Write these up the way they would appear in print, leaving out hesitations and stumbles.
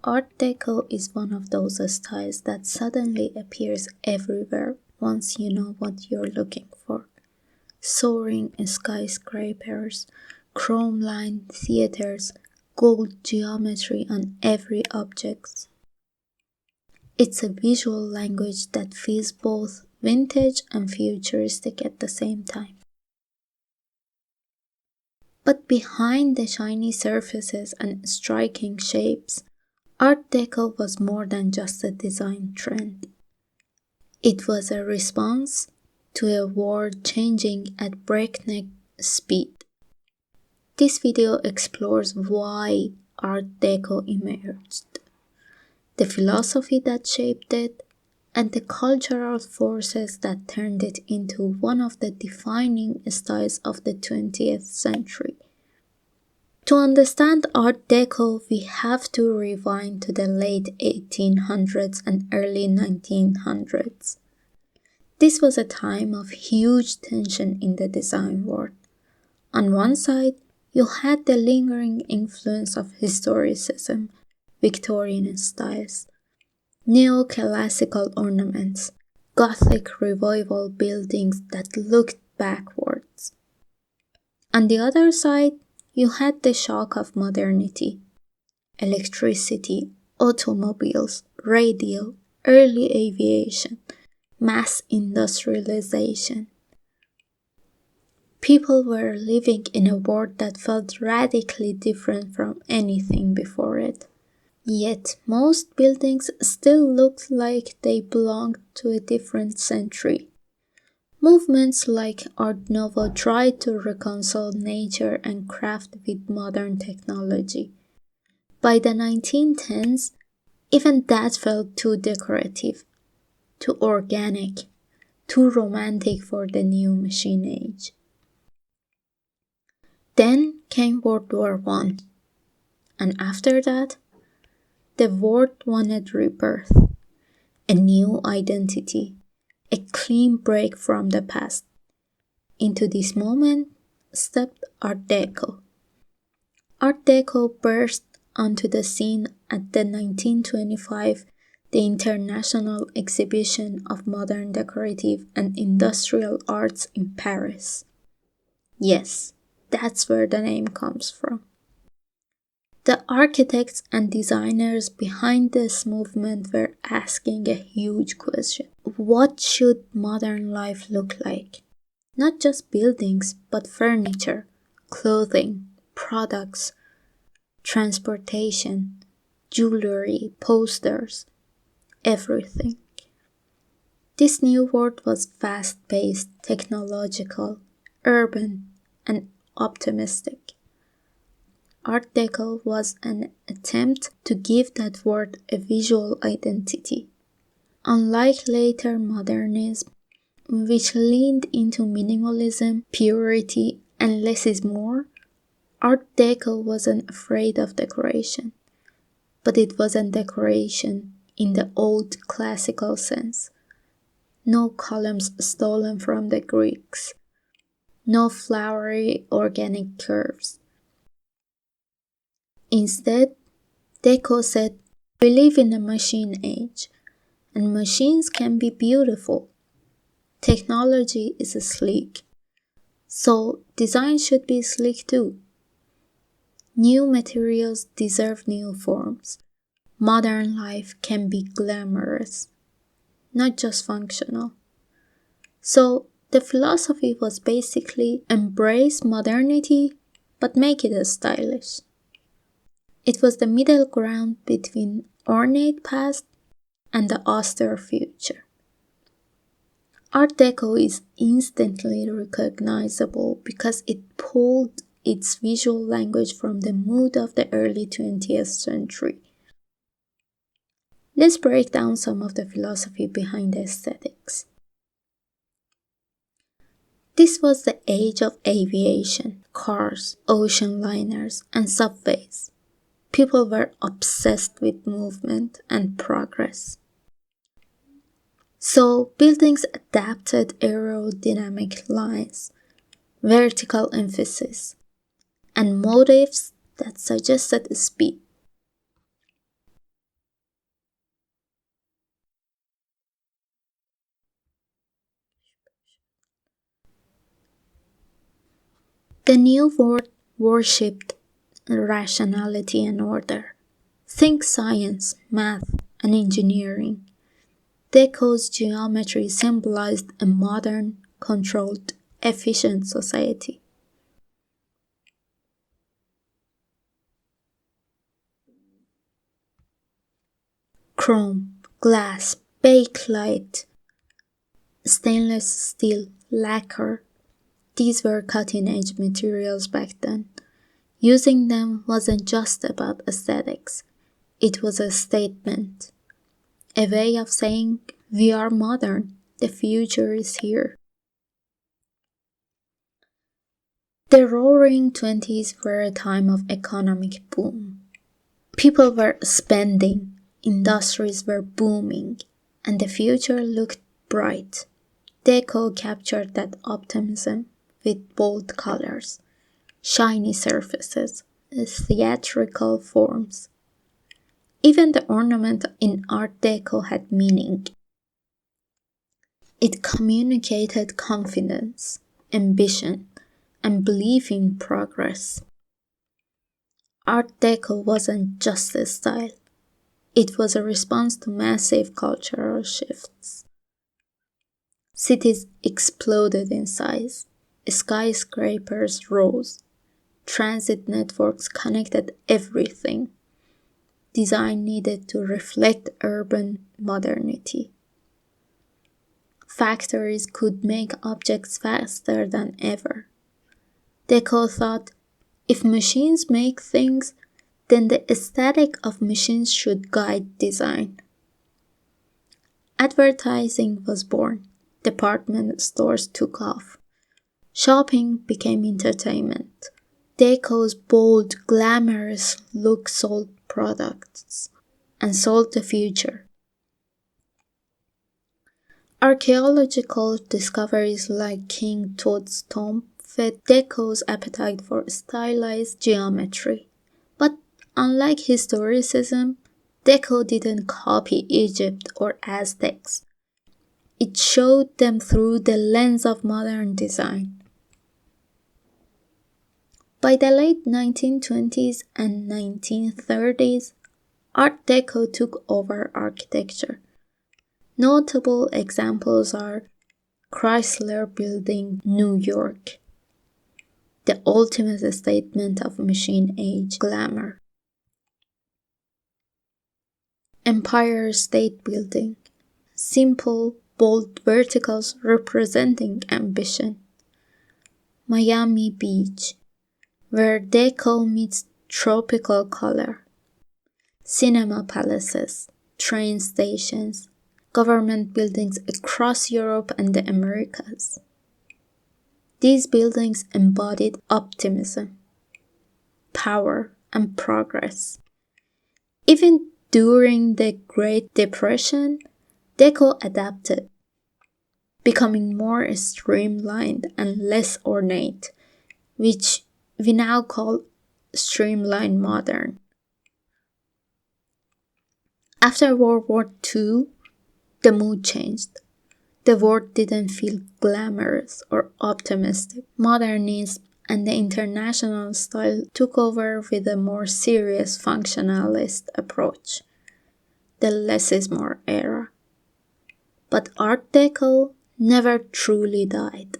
Art Deco is one of those styles that suddenly appears everywhere once you know what you're looking for. Soaring skyscrapers, chrome-lined theaters, gold geometry on every object. It's a visual language that feels both vintage and futuristic at the same time. But behind the shiny surfaces and striking shapes, Art Deco was more than just a design trend. It was a response to a world changing at breakneck speed. This video explores why Art Deco emerged, the philosophy that shaped it, and the cultural forces that turned it into one of the defining styles of the 20th century. To understand Art Deco, we have to rewind to the late 1800s and early 1900s. This was a time of huge tension in the design world. On one side, you had the lingering influence of historicism, Victorian styles, neoclassical ornaments, Gothic revival buildings that looked backwards. On the other side, you had the shock of modernity, electricity, automobiles, radio, early aviation, mass industrialization. People were living in a world that felt radically different from anything before it. Yet most buildings still looked like they belonged to a different century. Movements like Art Nouveau tried to reconcile nature and craft with modern technology. By the 1910s, even that felt too decorative, too organic, too romantic for the new machine age. Then came World War I, and after that, the world wanted rebirth, a new identity, a clean break from the past. Into this moment stepped Art Deco. Art Deco burst onto the scene at the 1925 the International Exhibition of Modern Decorative and Industrial Arts in Paris. Yes, that's where the name comes from. The architects and designers behind this movement were asking a huge question. What should modern life look like? Not just buildings, but furniture, clothing, products, transportation, jewelry, posters, everything. This new world was fast-paced, technological, urban, and optimistic. Art Deco was an attempt to give that word a visual identity. Unlike later modernism, which leaned into minimalism, purity, and less is more, Art Deco wasn't afraid of decoration. But it wasn't decoration in the old classical sense. No columns stolen from the Greeks. No flowery organic curves. Instead, Deco said, we live in a machine age, and machines can be beautiful. Technology is sleek, so design should be sleek too. New materials deserve new forms. Modern life can be glamorous, not just functional. So the philosophy was basically embrace modernity, but make it stylish. It was the middle ground between ornate past and the austere future. Art Deco is instantly recognizable because it pulled its visual language from the mood of the early 20th century. Let's break down some of the philosophy behind the aesthetics. This was the age of aviation, cars, ocean liners, and subways. People were obsessed with movement and progress. So buildings adapted aerodynamic lines, vertical emphasis, and motifs that suggested speed. The new world worshipped rationality and order. Think science, math, and engineering. Deco's geometry symbolized a modern, controlled, efficient society. Chrome, glass, bakelite, stainless steel, lacquer. These were cutting edge materials back then. Using them wasn't just about aesthetics, it was a statement, a way of saying, we are modern, the future is here. The roaring 20s were a time of economic boom. People were spending, industries were booming, and the future looked bright. Deco captured that optimism with bold colors, shiny surfaces, theatrical forms. Even the ornament in Art Deco had meaning. It communicated confidence, ambition, and belief in progress. Art Deco wasn't just a style, it was a response to massive cultural shifts. Cities exploded in size, skyscrapers rose, transit networks connected everything. Design needed to reflect urban modernity. Factories could make objects faster than ever. Deco thought, if machines make things, then the aesthetic of machines should guide design. Advertising was born. Department stores took off. Shopping became entertainment. Deco's bold, glamorous look sold products and sold the future. Archaeological discoveries like King Tut's tomb fed Deco's appetite for stylized geometry. But unlike historicism, Deco didn't copy Egypt or Aztecs. It showed them through the lens of modern design. By the late 1920s and 1930s, Art Deco took over architecture. Notable examples are Chrysler Building, New York, the ultimate statement of machine age glamour. Empire State Building, simple, bold verticals representing ambition. Miami Beach, where deco meets tropical color. Cinema palaces, train stations, government buildings across Europe and the Americas. These buildings embodied optimism, power, and progress. Even during the Great Depression, Deco adapted, becoming more streamlined and less ornate, which we now call streamlined modern. After World War II, the mood changed. The world didn't feel glamorous or optimistic. Modernism and the international style took over with a more serious functionalist approach, the less is more era. But Art Deco never truly died.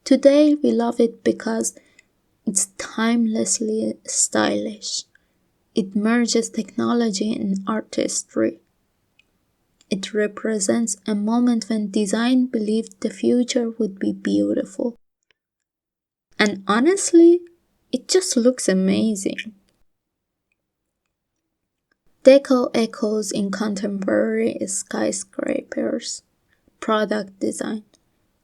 Today we love it because it's timelessly stylish. It merges technology and artistry. It represents a moment when design believed the future would be beautiful. And honestly, it just looks amazing. Deco echoes in contemporary skyscrapers, product design,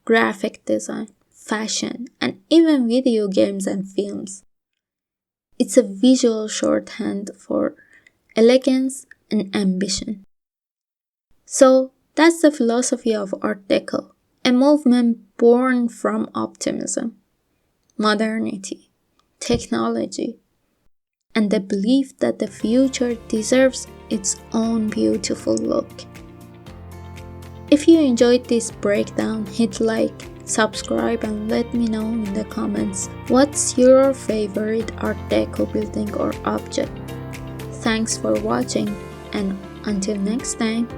graphic design, fashion, and even video games and films. It's a visual shorthand for elegance and ambition. So that's the philosophy of Art Deco, a movement born from optimism, modernity, technology, and the belief that the future deserves its own beautiful look. If you enjoyed this breakdown, hit like, Subscribe and let me know in the comments what's your favorite Art Deco building or object. Thanks for watching, and until next time.